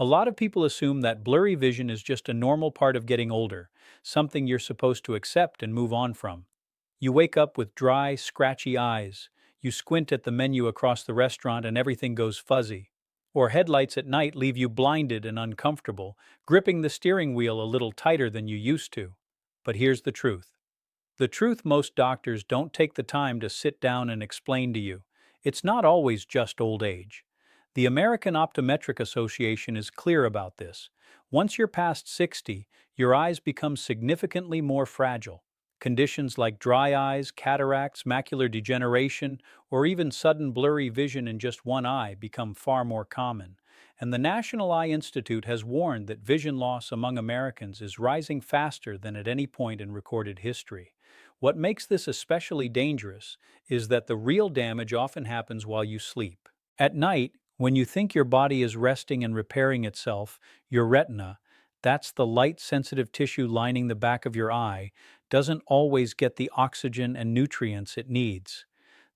A lot of people assume that blurry vision is just a normal part of getting older, something you're supposed to accept and move on from. You wake up with dry, scratchy eyes. You squint at the menu across the restaurant and everything goes fuzzy. Or headlights at night leave you blinded and uncomfortable, gripping the steering wheel a little tighter than you used to. But here's the truth. The truth most doctors don't take the time to sit down and explain to you. It's not always just old age. The American Optometric Association is clear about this. Once you're past 60, your eyes become significantly more fragile. Conditions like dry eyes, cataracts, macular degeneration, or even sudden blurry vision in just one eye become far more common. And the National Eye Institute has warned that vision loss among Americans is rising faster than at any point in recorded history. What makes this especially dangerous is that the real damage often happens while you sleep. At night, when you think your body is resting and repairing itself, your retina, that's the light-sensitive tissue lining the back of your eye, doesn't always get the oxygen and nutrients it needs.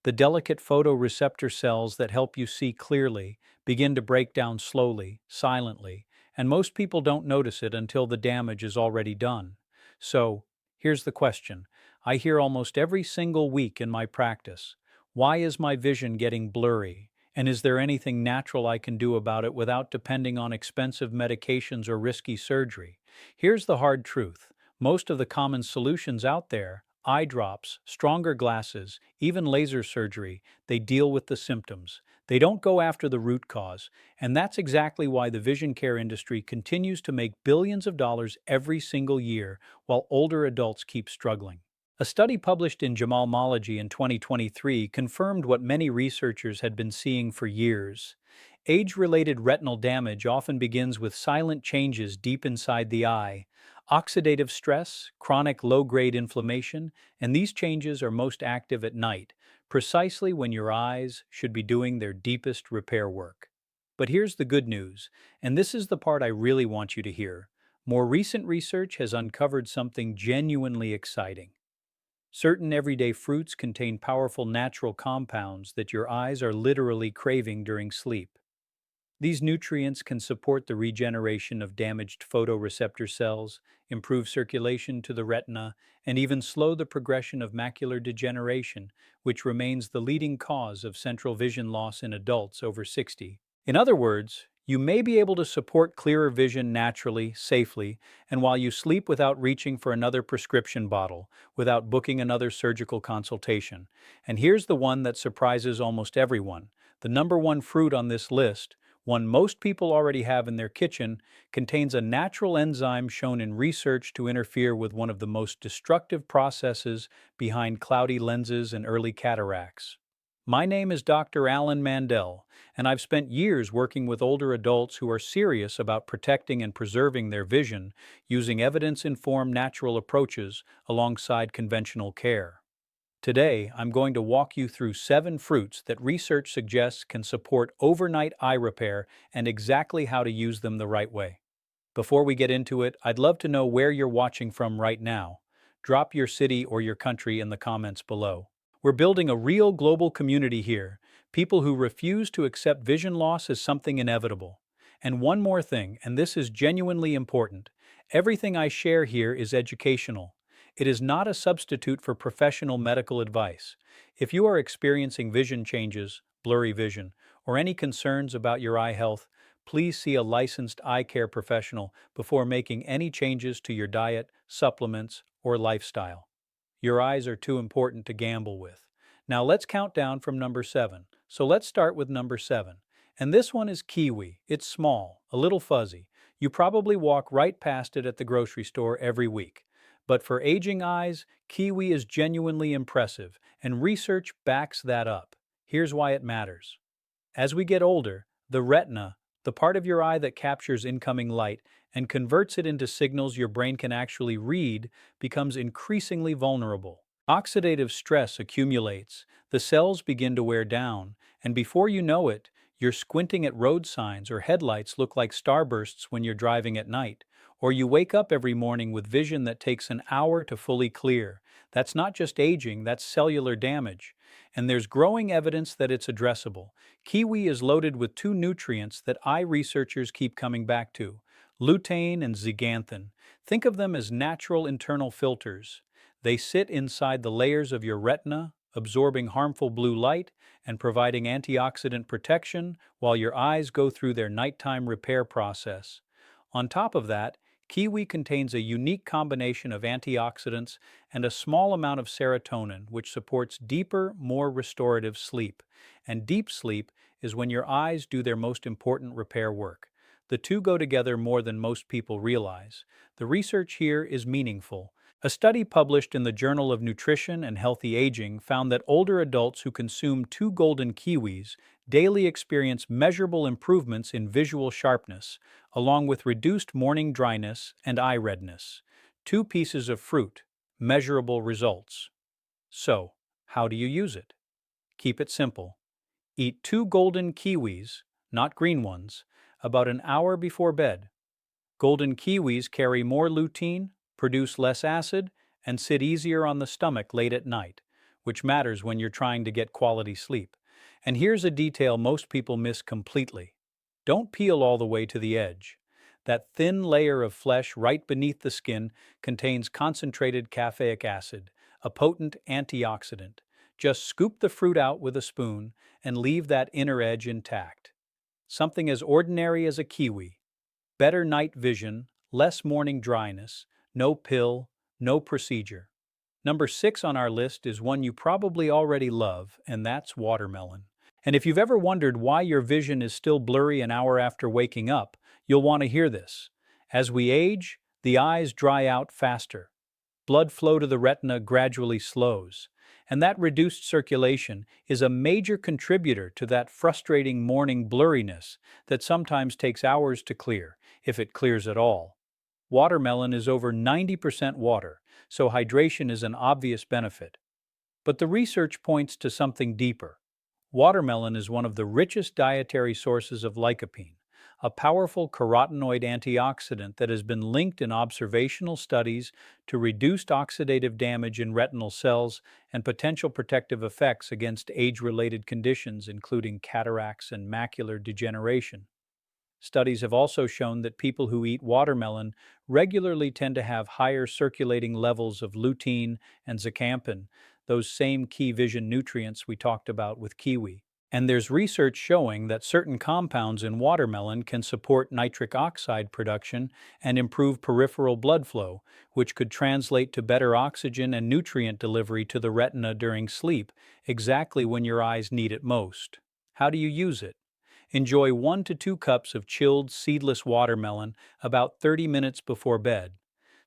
The delicate photoreceptor cells that help you see clearly begin to break down slowly, silently, and most people don't notice it until the damage is already done. So, here's the question I hear almost every single week in my practice. Why is my vision getting blurry? And is there anything natural I can do about it without depending on expensive medications or risky surgery? Here's the hard truth. Most of the common solutions out there, eye drops, stronger glasses, even laser surgery, they deal with the symptoms. They don't go after the root cause, and that's exactly why the vision care industry continues to make billions of dollars every single year while older adults keep struggling. A study published in Jamalmology in 2023 confirmed what many researchers had been seeing for years. Age-related retinal damage often begins with silent changes deep inside the eye, oxidative stress, chronic low-grade inflammation, and these changes are most active at night, precisely when your eyes should be doing their deepest repair work. But here's the good news, and this is the part I really want you to hear. More recent research has uncovered something genuinely exciting. Certain everyday fruits contain powerful natural compounds that your eyes are literally craving during sleep. These nutrients can support the regeneration of damaged photoreceptor cells, improve circulation to the retina, and even slow the progression of macular degeneration, which remains the leading cause of central vision loss in adults over 60. In other words, you may be able to support clearer vision naturally, safely, and while you sleep without reaching for another prescription bottle, without booking another surgical consultation. And here's the one that surprises almost everyone. The number one fruit on this list, one most people already have in their kitchen, contains a natural enzyme shown in research to interfere with one of the most destructive processes behind cloudy lenses and early cataracts. My name is Dr. Mandell, and I've spent years working with older adults who are serious about protecting and preserving their vision using evidence-informed natural approaches alongside conventional care. Today, I'm going to walk you through 7 fruits that research suggests can support overnight eye repair and exactly how to use them the right way. Before we get into it, I'd love to know where you're watching from right now. Drop your city or your country in the comments below. We're building a real global community here, people who refuse to accept vision loss as something inevitable. And one more thing, and this is genuinely important, everything I share here is educational. It is not a substitute for professional medical advice. If you are experiencing vision changes, blurry vision, or any concerns about your eye health, please see a licensed eye care professional before making any changes to your diet, supplements, or lifestyle. Your eyes are too important to gamble with. Now let's count down from number 7. So let's start with number 7. And this one is kiwi. It's small, a little fuzzy. You probably walk right past it at the grocery store every week. But for aging eyes, kiwi is genuinely impressive, and research backs that up. Here's why it matters. As we get older, the retina, the part of your eye that captures incoming light and converts it into signals your brain can actually read, becomes increasingly vulnerable. Oxidative stress accumulates, the cells begin to wear down, and before you know it, You're squinting at road signs or headlights look like starbursts when you're driving at night. Or you wake up every morning with vision that takes an hour to fully clear. That's not just aging, that's cellular damage. And there's growing evidence that it's addressable. Kiwi is loaded with two nutrients that eye researchers keep coming back to: lutein and zeaxanthin. Think of them as natural internal filters. They sit inside the layers of your retina, absorbing harmful blue light and providing antioxidant protection while your eyes go through their nighttime repair process. On top of that, kiwi contains a unique combination of antioxidants and a small amount of serotonin, which supports deeper, more restorative sleep. And deep sleep is when your eyes do their most important repair work. The two go together more than most people realize. The research here is meaningful. A study published in the Journal of Nutrition and Healthy Aging found that older adults who consume two golden kiwis daily experience measurable improvements in visual sharpness, along with reduced morning dryness and eye redness. Two pieces of fruit, measurable results. So, how do you use it? Keep it simple. Eat two golden kiwis, not green ones, about an hour before bed. Golden kiwis carry more lutein, produce less acid, and sit easier on the stomach late at night, which matters when you're trying to get quality sleep. And here's a detail most people miss completely. Don't peel all the way to the edge. That thin layer of flesh right beneath the skin contains concentrated caffeic acid, a potent antioxidant. Just scoop the fruit out with a spoon and leave that inner edge intact. Something as ordinary as a kiwi. Better night vision, less morning dryness, no pill, no procedure. Number 6 on our list is one you probably already love, and that's watermelon. And if you've ever wondered why your vision is still blurry an hour after waking up, you'll want to hear this. As we age, the eyes dry out faster. Blood flow to the retina gradually slows, and that reduced circulation is a major contributor to that frustrating morning blurriness that sometimes takes hours to clear, if it clears at all. Watermelon is over 90% water, so hydration is an obvious benefit. But the research points to something deeper. Watermelon is one of the richest dietary sources of lycopene, a powerful carotenoid antioxidant that has been linked in observational studies to reduced oxidative damage in retinal cells and potential protective effects against age-related conditions including cataracts and macular degeneration. Studies have also shown that people who eat watermelon regularly tend to have higher circulating levels of lutein and zeaxanthin, those same key vision nutrients we talked about with kiwi. And there's research showing that certain compounds in watermelon can support nitric oxide production and improve peripheral blood flow, which could translate to better oxygen and nutrient delivery to the retina during sleep, exactly when your eyes need it most. How do you use it? Enjoy 1 to 2 cups of chilled, seedless watermelon about 30 minutes before bed.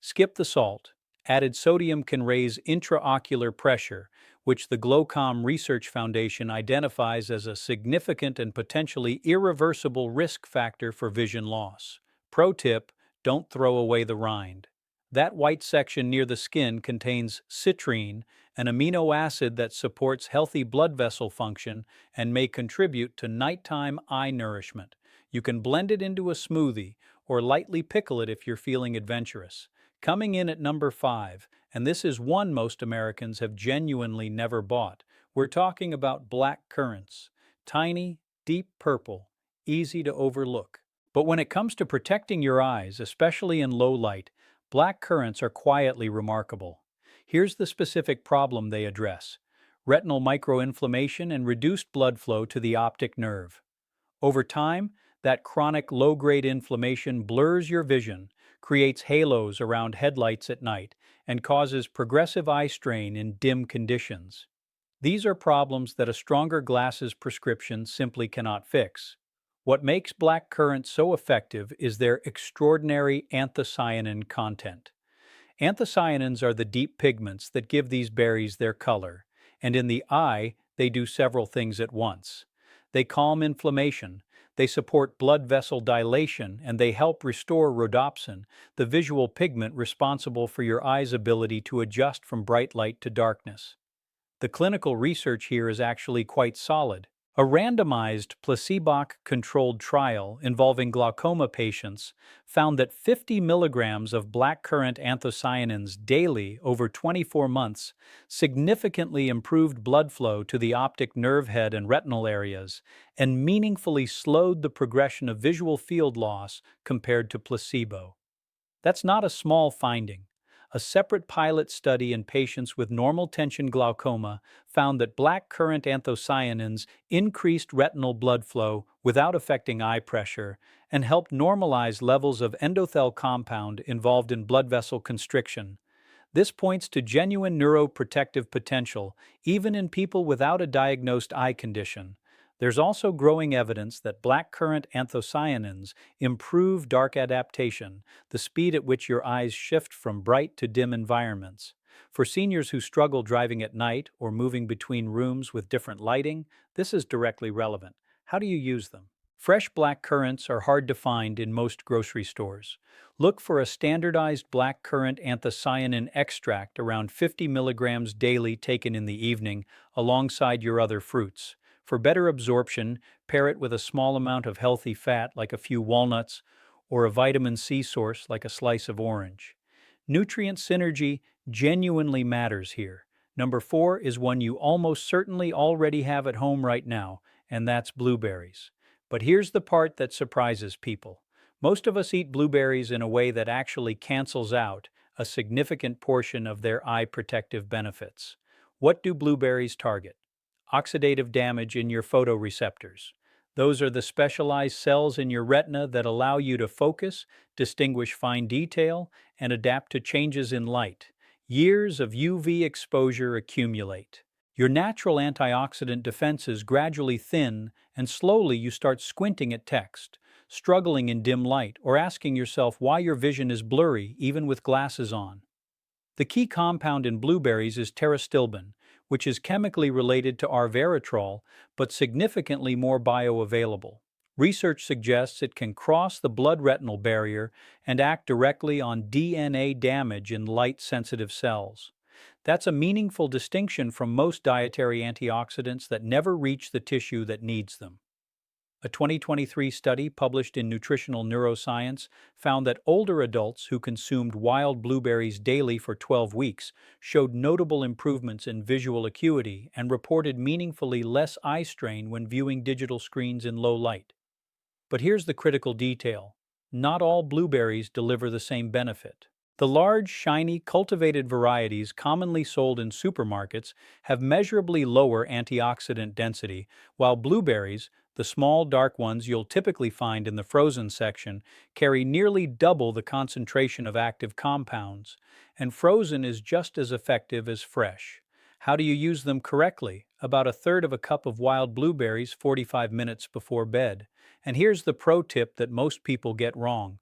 Skip the salt. Added sodium can raise intraocular pressure, which the Glaucom Research Foundation identifies as a significant and potentially irreversible risk factor for vision loss. Pro tip: don't throw away the rind. That white section near the skin contains citrine, an amino acid that supports healthy blood vessel function and may contribute to nighttime eye nourishment. You can blend it into a smoothie or lightly pickle it if you're feeling adventurous. Coming in at number 5, and this is one most Americans have genuinely never bought, we're talking about black currants. Tiny, deep purple, easy to overlook. But when it comes to protecting your eyes, especially in low light, black currants are quietly remarkable. Here's the specific problem they address: retinal microinflammation and reduced blood flow to the optic nerve. Over time, that chronic low-grade inflammation blurs your vision, creates halos around headlights at night, and causes progressive eye strain in dim conditions. These are problems that a stronger glasses prescription simply cannot fix. What makes black currants so effective is their extraordinary anthocyanin content. Anthocyanins are the deep pigments that give these berries their color, and in the eye, they do several things at once. They calm inflammation, they support blood vessel dilation, and they help restore rhodopsin, the visual pigment responsible for your eye's ability to adjust from bright light to darkness. The clinical research here is actually quite solid. A randomized, placebo-controlled trial involving glaucoma patients found that 50 milligrams of blackcurrant anthocyanins daily over 24 months significantly improved blood flow to the optic nerve head and retinal areas and meaningfully slowed the progression of visual field loss compared to placebo. That's not a small finding. A separate pilot study in patients with normal tension glaucoma found that blackcurrant anthocyanins increased retinal blood flow without affecting eye pressure and helped normalize levels of endothel compound involved in blood vessel constriction. This points to genuine neuroprotective potential, even in people without a diagnosed eye condition. There's also growing evidence that blackcurrant anthocyanins improve dark adaptation, the speed at which your eyes shift from bright to dim environments. For seniors who struggle driving at night or moving between rooms with different lighting, this is directly relevant. How do you use them? Fresh black currants are hard to find in most grocery stores. Look for a standardized blackcurrant anthocyanin extract around 50 milligrams daily taken in the evening alongside your other fruits. For better absorption, pair it with a small amount of healthy fat like a few walnuts or a vitamin C source like a slice of orange. Nutrient synergy genuinely matters here. Number 4 is one you almost certainly already have at home right now, and that's blueberries. But here's the part that surprises people. Most of us eat blueberries in a way that actually cancels out a significant portion of their eye protective benefits. What do blueberries target? Oxidative damage in your photoreceptors. Those are the specialized cells in your retina that allow you to focus, distinguish fine detail, and adapt to changes in light. Years of UV exposure accumulate. Your natural antioxidant defenses gradually thin, and slowly you start squinting at text, struggling in dim light, or asking yourself why your vision is blurry even with glasses on. The key compound in blueberries is pterostilbin, which is chemically related to resveratrol but significantly more bioavailable. Research suggests it can cross the blood-retinal barrier and act directly on DNA damage in light-sensitive cells. That's a meaningful distinction from most dietary antioxidants that never reach the tissue that needs them. A 2023 study published in Nutritional Neuroscience found that older adults who consumed wild blueberries daily for 12 weeks showed notable improvements in visual acuity and reported meaningfully less eye strain when viewing digital screens in low light. But here's the critical detail. Not all blueberries deliver the same benefit. The large, shiny, cultivated varieties commonly sold in supermarkets have measurably lower antioxidant density, while blueberries, the small, dark ones you'll typically find in the frozen section, carry nearly double the concentration of active compounds, and frozen is just as effective as fresh. How do you use them correctly? About a third of a cup of wild blueberries 45 minutes before bed. And here's the pro tip that most people get wrong.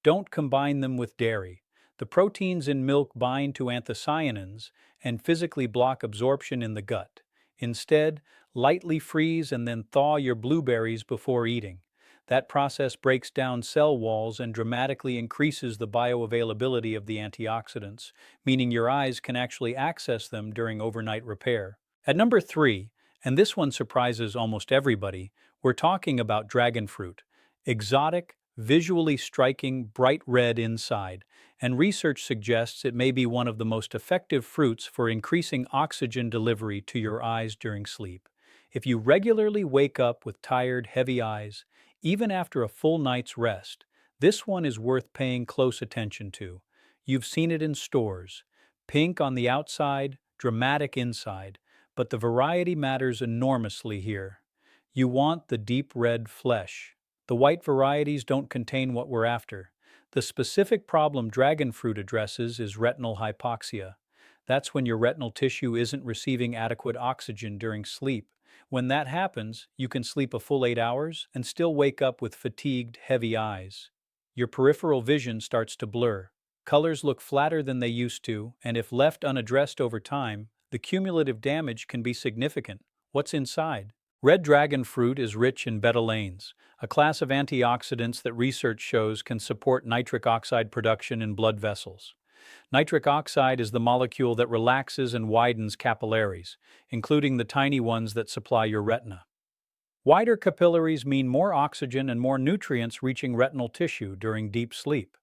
Don't combine them with dairy. The proteins in milk bind to anthocyanins and physically block absorption in the gut. Instead, lightly freeze and then thaw your blueberries before eating. That process breaks down cell walls and dramatically increases the bioavailability of the antioxidants, meaning your eyes can actually access them during overnight repair. At number 3, and this one surprises almost everybody, we're talking about dragon fruit. Exotic, visually striking, bright red inside, and research suggests it may be one of the most effective fruits for increasing oxygen delivery to your eyes during sleep. If you regularly wake up with tired, heavy eyes, even after a full night's rest, this one is worth paying close attention to. You've seen it in stores. Pink on the outside, dramatic inside, but the variety matters enormously here. You want the deep red flesh. The white varieties don't contain what we're after. The specific problem dragon fruit addresses is retinal hypoxia. That's when your retinal tissue isn't receiving adequate oxygen during sleep. When that happens, you can sleep a full 8 hours and still wake up with fatigued, heavy eyes. Your peripheral vision starts to blur. Colors look flatter than they used to, and if left unaddressed over time, the cumulative damage can be significant. What's inside? Red dragon fruit is rich in betalains, a class of antioxidants that research shows can support nitric oxide production in blood vessels. Nitric oxide is the molecule that relaxes and widens capillaries, including the tiny ones that supply your retina. Wider capillaries mean more oxygen and more nutrients reaching retinal tissue during deep sleep.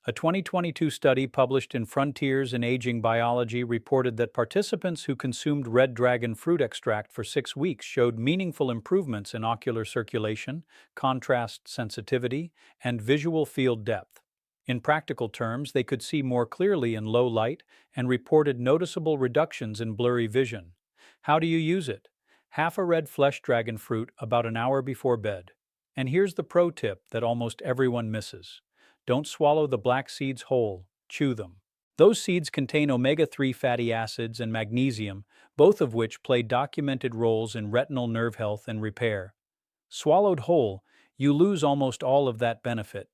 A 2022 study published in Frontiers in Aging Biology reported that participants who consumed red dragon fruit extract for 6 weeks showed meaningful improvements in ocular circulation, contrast sensitivity, and visual field depth. In practical terms, they could see more clearly in low light and reported noticeable reductions in blurry vision. How do you use it? Half a red flesh dragon fruit about an hour before bed. And here's the pro tip that almost everyone misses. Don't swallow the black seeds whole, chew them. Those seeds contain omega-3 fatty acids and magnesium, both of which play documented roles in retinal nerve health and repair. Swallowed whole, you lose almost all of that benefit.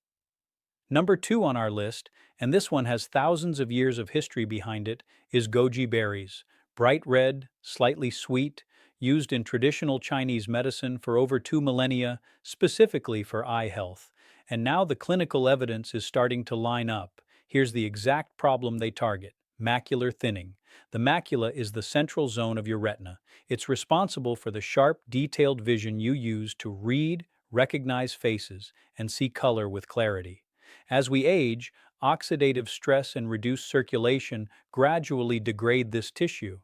Number 2 on our list, and this one has thousands of years of history behind it, is goji berries. Bright red, slightly sweet, used in traditional Chinese medicine for over 2 millennia, specifically for eye health. And now the clinical evidence is starting to line up. Here's the exact problem they target: macular thinning. The macula is the central zone of your retina. It's responsible for the sharp, detailed vision you use to read, recognize faces, and see color with clarity. As we age, oxidative stress and reduced circulation gradually degrade this tissue.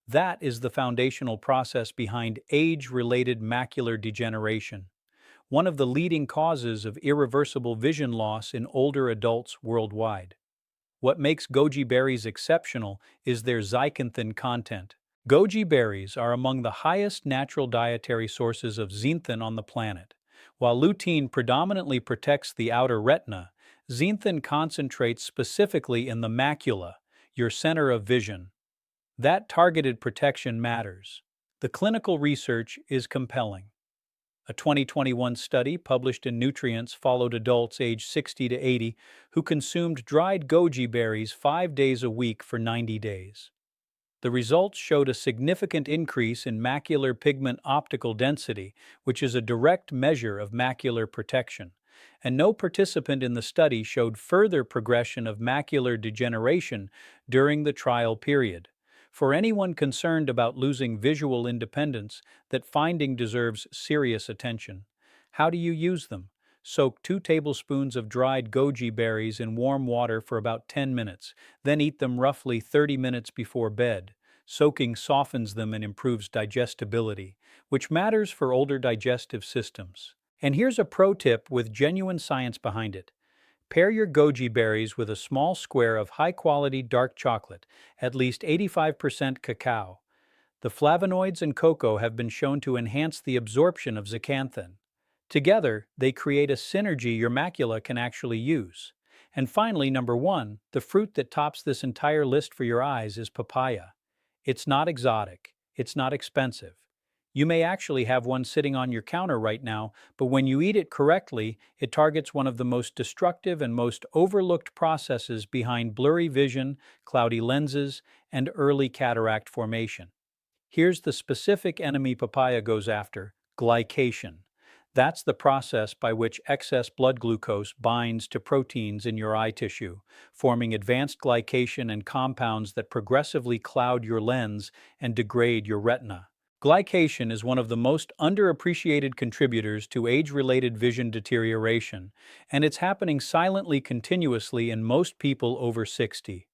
That is the foundational process behind age-related macular degeneration, one of the leading causes of irreversible vision loss in older adults worldwide. What makes goji berries exceptional is their zeaxanthin content. Goji berries are among the highest natural dietary sources of zeaxanthin on the planet. While lutein predominantly protects the outer retina, zeaxanthin concentrates specifically in the macula, your center of vision. That targeted protection matters. The clinical research is compelling. A 2021 study published in Nutrients followed adults aged 60 to 80 who consumed dried goji berries 5 days a week for 90 days. The results showed a significant increase in macular pigment optical density, which is a direct measure of macular protection, and no participant in the study showed further progression of macular degeneration during the trial period. For anyone concerned about losing visual independence, that finding deserves serious attention. How do you use them? Soak 2 tablespoons of dried goji berries in warm water for about 10 minutes, then eat them roughly 30 minutes before bed. Soaking softens them and improves digestibility, which matters for older digestive systems. And here's a pro tip with genuine science behind it. Pair your goji berries with a small square of high-quality dark chocolate, at least 85% cacao. The flavonoids in cocoa have been shown to enhance the absorption of zeaxanthin. Together, they create a synergy your macula can actually use. And finally, number 1, the fruit that tops this entire list for your eyes is papaya. It's not exotic, it's not expensive. You may actually have one sitting on your counter right now, but when you eat it correctly, it targets one of the most destructive and most overlooked processes behind blurry vision, cloudy lenses, and early cataract formation. Here's the specific enemy papaya goes after: glycation. That's the process by which excess blood glucose binds to proteins in your eye tissue, forming advanced glycation and compounds that progressively cloud your lens and degrade your retina. Glycation is one of the most underappreciated contributors to age-related vision deterioration, and it's happening silently continuously in most people over 60.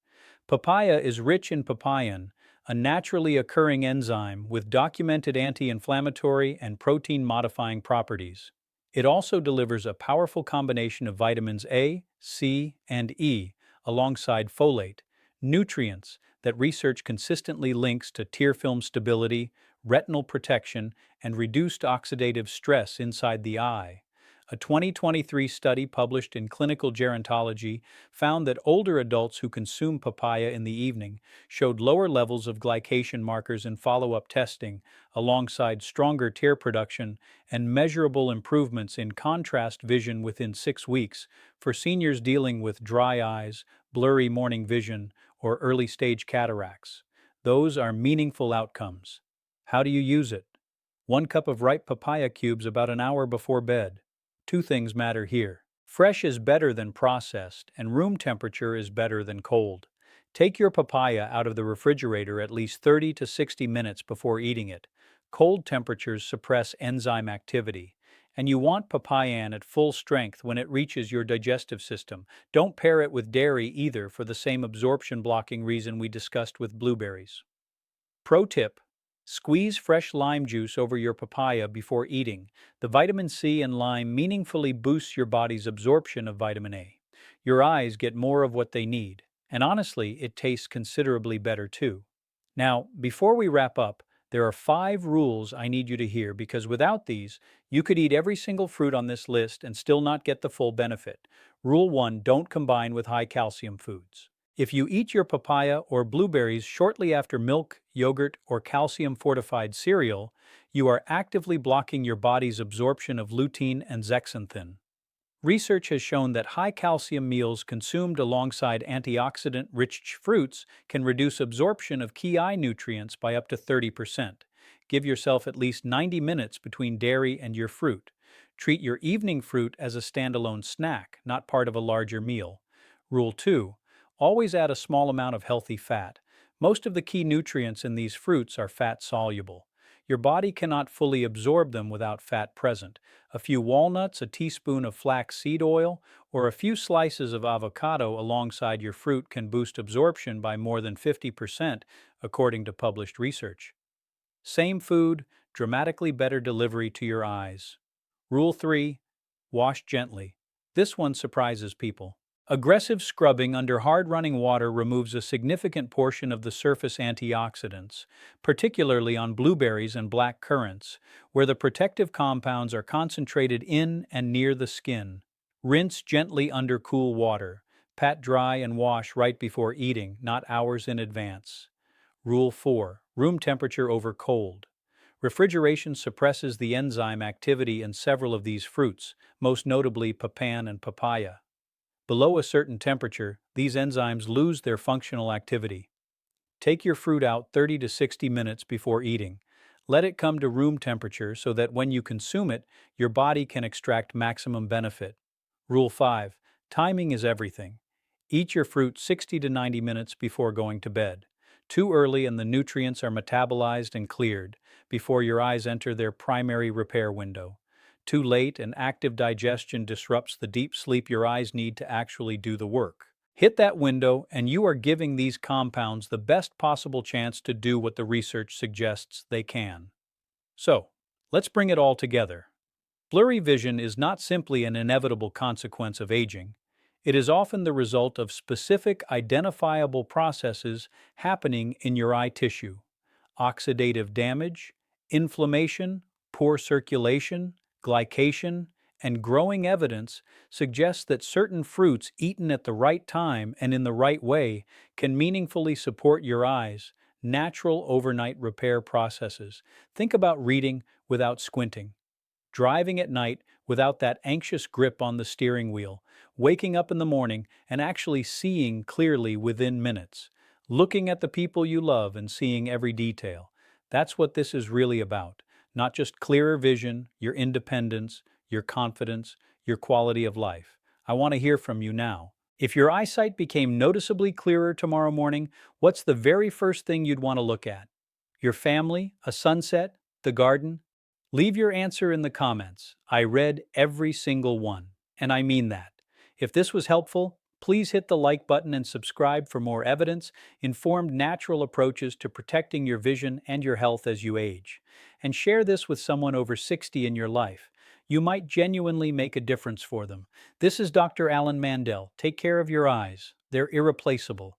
Papaya is rich in papain, a naturally occurring enzyme with documented anti-inflammatory and protein-modifying properties. It also delivers a powerful combination of vitamins A, C, and E, alongside folate, nutrients that research consistently links to tear film stability, retinal protection, and reduced oxidative stress inside the eye. A 2023 study published in Clinical Gerontology found that older adults who consume papaya in the evening showed lower levels of glycation markers in follow-up testing, alongside stronger tear production and measurable improvements in contrast vision within 6 weeks for seniors dealing with dry eyes, blurry morning vision, or early-stage cataracts. Those are meaningful outcomes. How do you use it? 1 cup of ripe papaya cubes about an hour before bed. 2 things matter here. Fresh is better than processed, and room temperature is better than cold. Take your papaya out of the refrigerator at least 30 to 60 minutes before eating it. Cold temperatures suppress enzyme activity, and you want papayan at full strength when it reaches your digestive system. Don't pair it with dairy either for the same absorption blocking reason we discussed with blueberries. Pro tip: squeeze fresh lime juice over your papaya before eating. The vitamin C in lime meaningfully boosts your body's absorption of vitamin A. Your eyes get more of what they need, and honestly, it tastes considerably better too. Now, before we wrap up, there are 5 rules I need you to hear because without these, you could eat every single fruit on this list and still not get the full benefit. Rule 1: don't combine with high calcium foods. If you eat your papaya or blueberries shortly after milk, yogurt, or calcium fortified cereal, you are actively blocking your body's absorption of lutein and zeaxanthin. Research has shown that high calcium meals consumed alongside antioxidant rich fruits can reduce absorption of key eye nutrients by up to 30%. Give yourself at least 90 minutes between dairy and your fruit. Treat your evening fruit as a standalone snack, not part of a larger meal. Rule 2: always add a small amount of healthy fat. Most of the key nutrients in these fruits are fat soluble. Your body cannot fully absorb them without fat present. A few walnuts, a teaspoon of flax seed oil, or a few slices of avocado alongside your fruit can boost absorption by more than 50%, according to published research. Same food, dramatically better delivery to your eyes. Rule 3: wash gently. This one surprises people. Aggressive scrubbing under hard running water removes a significant portion of the surface antioxidants, particularly on blueberries and black currants, where the protective compounds are concentrated in and near the skin. Rinse gently under cool water. Pat dry and wash right before eating, not hours in advance. Rule 4: room temperature over cold. Refrigeration suppresses the enzyme activity in several of these fruits, most notably papan and papaya. Below a certain temperature, these enzymes lose their functional activity. Take your fruit out 30 to 60 minutes before eating. Let it come to room temperature so that when you consume it, your body can extract maximum benefit. Rule 5: timing is everything. Eat your fruit 60 to 90 minutes before going to bed. Too early and the nutrients are metabolized and cleared before your eyes enter their primary repair window. Too late and active digestion disrupts the deep sleep your eyes need to actually do the work. Hit that window and you are giving these compounds the best possible chance to do what the research suggests they can. So, let's bring it all together. Blurry vision is not simply an inevitable consequence of aging. It is often the result of specific identifiable processes happening in your eye tissue. Oxidative damage, inflammation, poor circulation, glycation, and growing evidence suggests that certain fruits eaten at the right time and in the right way can meaningfully support your eyes' natural overnight repair processes. Think about reading without squinting, driving at night without that anxious grip on the steering wheel, waking up in the morning and actually seeing clearly within minutes, looking at the people you love and seeing every detail. That's what this is really about. Not just clearer vision, your independence, your confidence, your quality of life. I want to hear from you now. If your eyesight became noticeably clearer tomorrow morning, what's the very first thing you'd want to look at? Your family, a sunset, the garden? Leave your answer in the comments. I read every single one, and I mean that. If this was helpful, please hit the like button and subscribe for more evidence-informed natural approaches to protecting your vision and your health as you age. And share this with someone over 60 in your life. You might genuinely make a difference for them. This is Dr. Mandell. Take care of your eyes. They're irreplaceable.